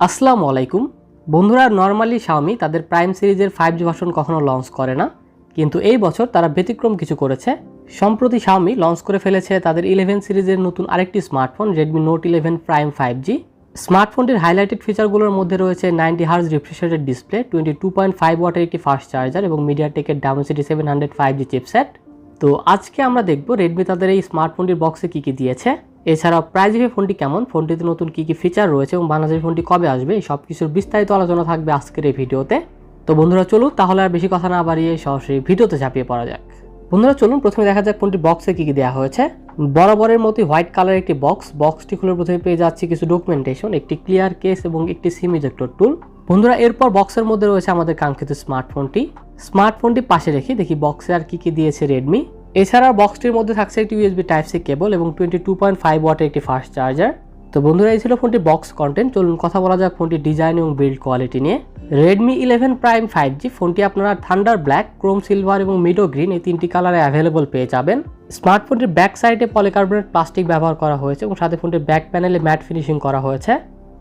আসসালামু আলাইকুম বন্ধুরা। নরমালি Xiaomi তাদের প্রাইম সিরিজের 5G ভার্সন কখনো লঞ্চ করে না, কিন্তু এই বছর তারা ব্যতিক্রম কিছু করেছে। সম্প্রতি Xiaomi লঞ্চ করে ফেলেছে তাদের 11 সিরিজের নতুন আরেকটি smartphone Redmi Note 11 Prime 5G। স্মার্টফোনটির হাইলাইটেড ফিচারগুলোর মধ্যে রয়েছে 90 Hz রিফ্রেশ রেটের ডিসপ্লে, 22.5 ওয়াটের একটি ফাস্ট চার্জার এবং মিডিয়াটেকের Dimensity 700 5G চিপসেট। তো আজকে আমরা দেখব Redmi তাদের এই স্মার্টফোনটির বক্সে কী কী দিয়েছে, এছাড়াও প্রাইজে ফোনটি কেমন, ফোনটিতে নতুন কী কী ফিচার রয়েছে এবং বাংলাদেশের ফোনটি কবে আসবে, এই সব কিছুর বিস্তারিত আলোচনা থাকবে আজকের এই ভিডিওতে। তো বন্ধুরা চলুন তাহলে আর বেশি কথা না বাড়িয়ে সরাসরি ভিডিওতে ঝাঁপিয়ে পড়া যাক। বন্ধুরা চলুন প্রথমে দেখা যাক ফোনটির বক্সে কী কী দেওয়া হয়েছে। বরাবরের মতোই হোয়াইট কালার একটি বক্সটি খুলে প্রথমে পেয়ে যাচ্ছি কিছু ডকুমেন্টেশন, একটি ক্লিয়ার কেস এবং একটি সিম ইজেক্টর টুল। বন্ধুরা এরপর বক্সের মধ্যে রয়েছে আমাদের কাঙ্ক্ষিত স্মার্টফোনটি পাশে রেখে দেখি বক্সে আর কী কী দিয়েছে রেডমি। এছাড়া বক্সটির মধ্যে থাকছে একটি USB Type-C কেবল এবং 22.5 ওয়াটের একটি ফাস্ট চার্জার। তো বন্ধুরা এই ছিল ফোনটির বক্স কন্টেন্ট। চলুন কথা বলা যাক ফোনটির ডিজাইন এবং বিল্ড কোয়ালিটি নিয়ে। Redmi 11 Prime 5G ফোনটি আপনারা থান্ডার ব্ল্যাক, ক্রোম সিলভার এবং মিডো গ্রিন এই তিনটি কালারে অ্যাভেলেবল পেয়ে যাবেন। স্মার্টফোনটির ব্যাক সাইডে পলিকার্বনেট প্লাস্টিক ব্যবহার করা হয়েছে এবং সাথে ফোনটির ব্যাক প্যানেলে ম্যাট ফিনিশিং করা হয়েছে।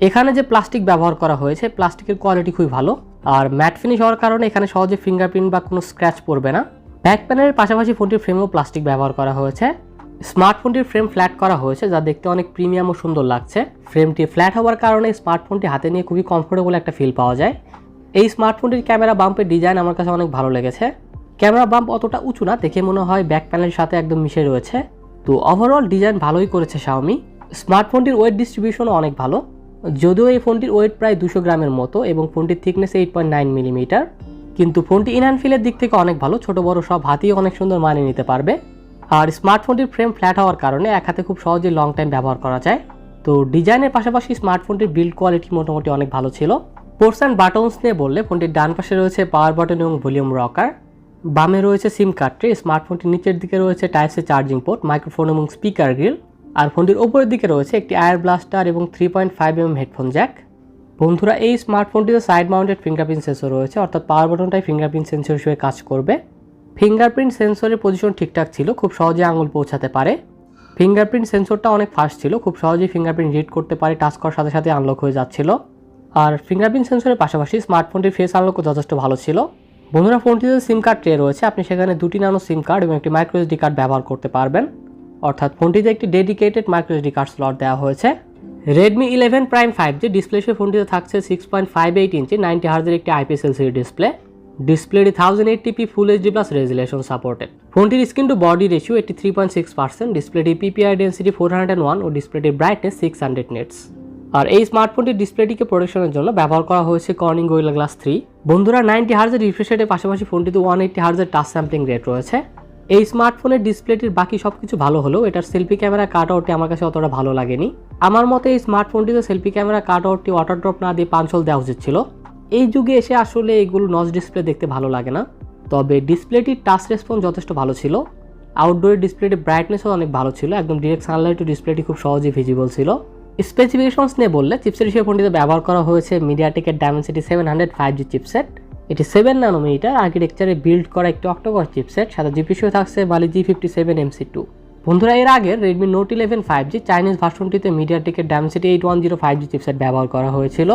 এখানে যে প্লাস্টিক ব্যবহার করা হয়েছে প্লাস্টিকের কোয়ালিটি খুবই ভালো, আর ম্যাট ফিনিশ হওয়ার কারণে এখানে সহজে ফিঙ্গারপ্রিন্ট বা কোনো স্ক্র্যাচ পড়বে না। ব্যাক প্যানেলের পাশাপাশি ফোনটির ফ্রেমও প্লাস্টিক ব্যবহার করা হয়েছে। স্মার্টফোনটির ফ্রেম ফ্ল্যাট করা হয়েছে, যা দেখতে অনেক প্রিমিয়াম ও সুন্দর লাগছে। ফ্রেমটি ফ্ল্যাট হওয়ার কারণে স্মার্টফোনটি হাতে নিয়ে খুবই কমফোর্টেবল একটা ফিল পাওয়া যায়। এই স্মার্টফোনটির ক্যামেরা বাম্পের ডিজাইন আমার কাছে অনেক ভালো লেগেছে। ক্যামেরা বাম্প অতটা উঁচু না, দেখে মনে হয় ব্যাক প্যানেলের সাথে একদম মিশে রয়েছে। তো ওভারঅল ডিজাইন ভালোই করেছে Xiaomi। স্মার্টফোনটির ওয়েট ডিস্ট্রিবিউশনও অনেক ভালো, যদিও এই ফোনটির ওয়েট প্রায় 200 গ্রামের মতো এবং ফোনটির থিকনেস 8.9 মিলিমিটার, কিন্তু ফোনটি ইন হ্যান্ড ফিলের দিক থেকে অনেক ভালো, ছোট বড় সব হাতেই অনেক সুন্দর মানিয়ে নিতে পারবে। আর স্মার্টফোনটির ফ্রেম ফ্ল্যাট হওয়ার কারণে এক হাতে খুব সহজে লং টাইম ব্যবহার করা যায়। তো ডিজাইনের পাশাপাশি স্মার্টফোনটির বিল্ড কোয়ালিটি মোটামুটি অনেক ভালো ছিল। পোর্টস অ্যান্ড বাটনস নিয়ে বললে ফোনটির ডান পাশে রয়েছে পাওয়ার বাটন এবং ভলিউম রকার, বামে রয়েছে সিম কার্ড ট্রে, স্মার্টফোনটির নিচের দিকে রয়েছে Type-C চার্জিং পোর্ট, মাইক্রোফোন এবং স্পিকার গ্রিল, আর ফোনটির ওপরের দিকে রয়েছে একটি এয়ার ব্লাস্টার এবং 3.5mm হেডফোন জ্যাক। বন্ধুরা এই স্মার্টফোনটিতে সাইড মাউন্টেড ফিঙ্গারপ্রিন্ট সেন্সর রয়েছে, অর্থাৎ পাওয়ার বাটনটাই ফিঙ্গারপ্রিন্ট সেন্সর হিসেবে কাজ করবে। ফিঙ্গারপ্রিন্ট সেন্সরের পজিশন ঠিকঠাক ছিল, খুব সহজে আঙুল পৌঁছাতে পারে। ফিঙ্গারপ্রিন্ট সেন্সরটা অনেক ফাস্ট ছিল, খুব সহজেই ফিঙ্গারপ্রিন্ট রিড করতে পারে, টাচ করার সাথে সাথে আনলক হয়ে যাচ্ছিল। আর ফিঙ্গারপ্রিন্ট সেন্সরের পাশাপাশি স্মার্টফোনটির ফেস আনলকও যথেষ্ট ভালো ছিল। বন্ধুরা ফোনটিতে সিম কার্ড ট্রে রয়েছে, আপনি সেখানে 2টি নানো সিম কার্ড এবং একটি মাইক্রো SD কার্ড ব্যবহার করতে পারবেন, অর্থাৎ ফোনটিতে একটি dedicated micro SD card slot দেওয়া হয়েছে। Redmi 11 Prime 5G ডিসপ্লে হিসেবে ফোনটিতে থাকছে 6.58 ইঞ্চি 90 হার্জের একটি IPS LCD ডিসপ্লেটি 1080p full HD+ resolution supported. ফোনটির স্ক্রিন টু বডি রেশিও 83.6%, ডিসপ্লেটি PPI ডেন্সিটি 401 ও ডিসপ্লেটির ব্রাইটনেস 600 নিটস। আর এই স্মার্টফোনটির ডিসপ্লেটিকে প্রোটেকশনের জন্য ব্যবহার করা হয়েছে কর্নিং গোরিলা গ্লাস 3। বন্ধুরা 90 হার্জের রিফ্রেশ রেটের পাশাপাশি ফোনটিতে 180 হার্জের টাচ স্যাম্পলিং রেট রয়েছে। এই স্মার্টফোনের ডিসপ্লেটির বাকি সবকিছু ভালো হলেও এটার সেলফি ক্যামেরা কাট আউটটি আমার কাছে অতটা ভালো লাগেনি। আমার মতে এই স্মার্টফোনটিতে সেলফি ক্যামেরা কাট আউটটি ওয়াটার ড্রপ না দিয়ে পাঞ্চ হোল দেওয়া উচিত ছিল। এই যুগে এসে আসলে এগুলো নচ ডিসপ্লে দেখতে ভালো লাগে না। তবে ডিসপ্লেটির টাচ রেসপন্স যথেষ্ট ভালো ছিল। আউটডোরের ডিসপ্লেটির ব্রাইটনেসও অনেক ভালো ছিল, একদম ডিরেক্ট সানলাইটে ডিসপ্লেটি খুব সহজেই ভিজিবল ছিল। স্পেসিফিকেশনস নিয়ে বললে চিপসেট হিসেবে ফোনটিতে ব্যবহার করা হয়েছে মিডিয়াটেকের Dimensity 700 5G চিপসেট। এটি 7 ন্যানোমিটার আর্কিটেকচারে বিল্ড করা একটি অক্টোকর চিপসেট, সাথে জিপিইউ থাকছে Mali G57 MC2। বন্ধুরা এর আগের Redmi Note 11 5G চাইনিজ ভার্সনটিতে মিডিয়াটেকের Dimensity 810 5G চিপসেট ব্যবহার করা হয়েছিল।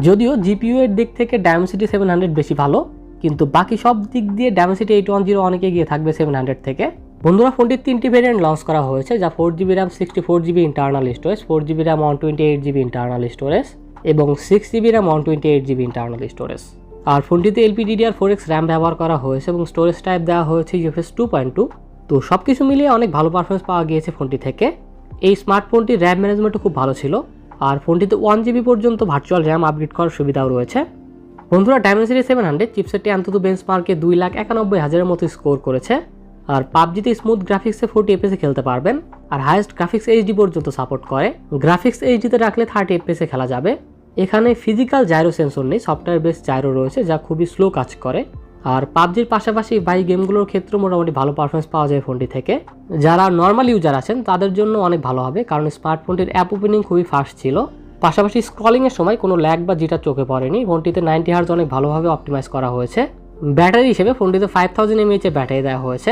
যদিও জিপিইউ এর দিক থেকে Dimensity 700 বেশি ভালো, কিন্তু বাকি সব দিক দিয়ে Dimensity 810 অনেক এগিয়ে থাকবে 700 থেকে। বন্ধুরা ফোনটির 3টি ভেরিয়েন্ট লঞ্চ করা হয়েছে, যা 4GB RAM 64GB internal storage, 4GB RAM 128GB internal storage এবং 6GB RAM 128GB internal storage. আর ফোনটিতে LPDDR4X RAM ব্যবহার করা হয়েছে এবং স্টোরেজ টাইপ দেওয়া হয়েছে UFS 2.2। তো সব কিছু মিলিয়ে অনেক ভালো পারফরমেন্স পাওয়া গিয়েছে ফোনটি থেকে। এই স্মার্টফোনটির র্যাম ম্যানেজমেন্টও খুব ভালো ছিল, আর ফোনটিতে 1GB পর্যন্ত ভার্চুয়াল র্যাম আপগ্রেড করার সুবিধাও রয়েছে। বন্ধুরা Dimensity 700 চিপসেটটি অন্তত বেঞ্চমার্কে 2,91,000-এর মতো স্কোর করেছে। আর পাবজিতে স্মুথ গ্রাফিক্সে 40 FPS খেলতে পারবেন, আর হাইয়েস্ট গ্রাফিক্স HD পর্যন্ত সাপোর্ট করে। গ্রাফিক্স HD-তে রাখলে 30 FPS খেলা যাবে। এখানে ফিজিক্যাল জাইরো সেন্সর নেই, সফটওয়্যার বেস জাইরো রয়েছে, যা খুবই স্লো কাজ করে। আর পাবজির পাশাপাশি বাই গেমগুলোর ক্ষেত্রে মোটামুটি ভালো পারফরমেন্স পাওয়া যায় ফোনটি থেকে। যারা নর্মাল ইউজার আছেন তাদের জন্য অনেক ভালো হবে, কারণ স্মার্টফোনটির অ্যাপ ওপেনিং খুবই ফাস্ট ছিল। পাশাপাশি স্ক্রলিংয়ের সময় কোনো ল্যাগ বা জিটার চোখে পড়েনি। ফোনটিতে 90 হার্জ অনেক ভালোভাবে অপটিমাইজ করা হয়েছে। ব্যাটারি হিসেবে ফোনটিতে 5000 mAh এর ব্যাটারি দেওয়া হয়েছে।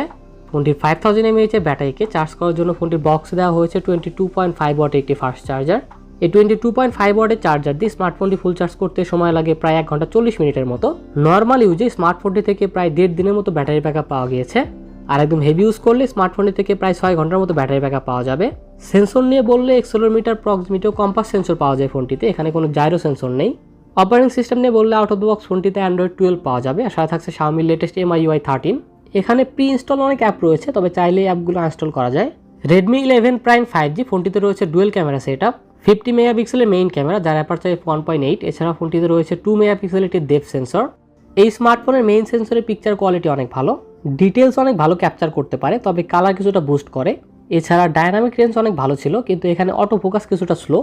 ফোনটির 5000 mAh এর ব্যাটারিকে চার্জ করার জন্য ফোনটির বক্সে দেওয়া হয়েছে 22.5 ওয়াটের একটি ফাস্ট চার্জার। এই 22.5 ওয়াটের চার্জার দিয়ে স্মার্টফোনটি ফুল চার্জ করতে সময় লাগে প্রায় 1 ঘন্টা 40 মিনিটের মতো। নর্মাল ইউজে স্মার্টফোনটি থেকে প্রায় 1.5 দিনের মতো ব্যাটারি ব্যাকআপ পাওয়া গিয়েছে। আর একদম হেভি ইউজ করলে স্মার্টফোনটি থেকে প্রায় 6 ঘন্টার মতো ব্যাটারি ব্যাকআপ পাওয়া যাবে। সেন্সর নিয়ে বললে অ্যাক্সেলেরোমিটার, প্রক্সিমিটি ও কম্পাস সেন্সর পাওয়া যায় ফোনটিতে, এখানে কোনো জাইরো সেন্সর নেই। অপারেটিং সিস্টেম নিয়ে বললে আউট অফ দ্য বক্স ফোনটিতে অ্যান্ড্রয়েড 12 পাওয়া যাবে, আর সাথে থাকছে Xiaomi লেটেস্ট MIUI 13। এখানে প্রি ইনস্টল অনেক অ্যাপ রয়েছে, তবে চাইলে এই অ্যাপগুলো ইনস্টল করা যায়। Redmi 11 Prime 5G ফোনটিতে রয়েছে ডুয়েল ক্যামেরা সেটআপ, 50 মেগাপিক্সেলের মেইন ক্যামেরা যার অ্যাপারচার f1.8। এছাড়া ফোনটিতে রয়েছে 2 মেগাপিক্সেলের একটি ডেপথ সেন্সর। এই স্মার্টফোনের মেইন সেন্সরের পিকচার কোয়ালিটি অনেক ভালো, ডিটেলস অনেক ভালো ক্যাপচার করতে পারে, তবে কালার কিছুটা বুস্ট করে। এছাড়া ডায়নামিক রেঞ্জ অনেক ভালো ছিল, কিন্তু এখানে অটো ফোকাস কিছুটা স্লো,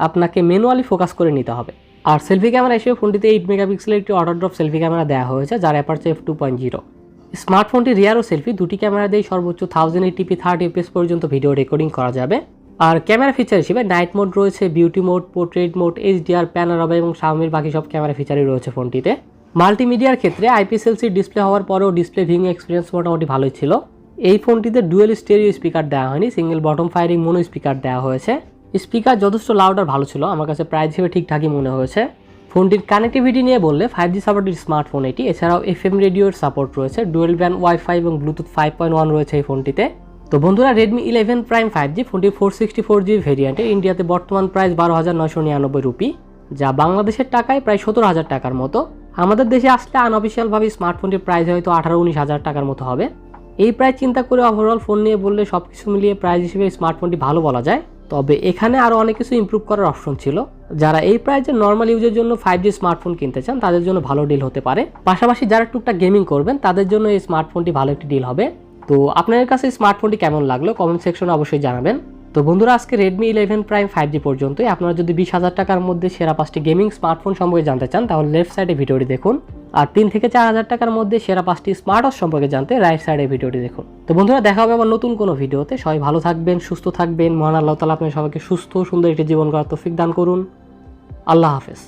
আপনাকে ম্যানুয়ালি ফোকাস করে নিতে হবে। আর সেলফি ক্যামেরা হিসেবে ফোনটিতে 8 মেগাপিক্সেলের একটি অটো ড্রপ সেলফি ক্যামেরা দেওয়া হয়েছে যার অ্যাপারচার f2.0। স্মার্টফোনটি রিয়ার ও সেলফি দুটি ক্যামেরা দিয়ে সর্বোচ্চ 1080p 30 fps পর্যন্ত ভিডিও রেকর্ডিং করা যাবে। আর ক্যামেরা ফিচার হিসেবে নাইট মোড রয়েছে, beauty mode, portrait mode, HDR, panorama এবং Xiaomiর বাকি সব ক্যামেরা ফিচারই রয়েছে ফোনটিতে। মাল্টিমিডিয়ার ক্ষেত্রে IPS-LCD ডিসপ্লে হওয়ার পরেও ডিসপ্লে ভিউইং এক্সপিরিয়েন্স মোটামুটি ভালোই ছিল। এই ফোনটিতে ডুয়েল স্টেরিও স্পিকার দেওয়া হয়নি, single bottom firing mono speaker দেওয়া হয়েছে। স্পিকার যথেষ্ট লাউড আর ভালো ছিল, আমার কাছে প্রাইস হিসেবে ঠিকঠাকই মনে হয়েছে। ফোনটির কানেক্টিভিটি নিয়ে বললে 5G সাপোর্টেড স্মার্টফোন এটি। এছাড়াও FM রেডিওর সাপোর্ট রয়েছে, ডুয়েল ব্যান্ড ওয়াইফাই এবং ব্লুটুথ 5.1 রয়েছে এই ফোনটিতে। তো বন্ধুরা, Redmi 11 Prime 5G ফোনটি 464GB ভেরিয়েন্টে, ইন্ডিয়াতে বর্তমান প্রাইস 12,999 রুপি, যা বাংলাদেশের টাকায় প্রায় 17,000 টাকার মতো। আমাদের দেশে আসলে আনঅফিসিয়ালভাবে স্মার্টফোনটির প্রাইস হয়তো 18-19 হাজার টাকার মতো হবে। এই প্রাইস চিন্তা করে ওভারঅল ফোন নিয়ে বললে সব কিছু মিলিয়ে প্রাইস হিসেবে স্মার্টফোনটি ভালো বলা যায়, তবে এখানে আরও অনেক কিছু ইমপ্রুভ করার অপশন ছিল। যারা এই প্রাইসে নর্মাল ইউজের জন্য 5G স্মার্টফোন কিনতে চান তাদের জন্য ভালো ডিল হতে পারে। পাশাপাশি যারা টুকটাক গেমিং করবেন তাদের জন্য এই স্মার্টফোনটি ভালো একটি ডিল হবে। তো আপনাদের কাছে স্মার্টফোনটি কেমন লাগলো কমেন্ট সেকশনে অবশ্যই জানাবেন। তো বন্ধুরা, আজকে Redmi 11 Prime 5G পর্যন্তই। আপনারা যদি 20,000 টাকার মধ্যে সেরা 5টি গেমিং স্মার্টফোন সম্পর্কে জানতে চান তাহলে লেফট সাইডে ভিডিওটি দেখুন, আর 3 থেকে 4,000 টাকার মধ্যে সেরা 5টি স্মার্ট ওয়াচ সম্পর্কে জানতে রাইট সাইডে ভিডিওটি দেখুন। তো বন্ধুরা, দেখা হবে আবার নতুন কোনো ভিডিওতে। সবাই ভালো থাকবেন, সুস্থ থাকবেন। মহান আল্লাহ তাআলা আপনাদের সবাইকে সুস্থ সুন্দর একটি জীবন গড়ার তৌফিক দান করুন। আল্লাহ হাফেজ।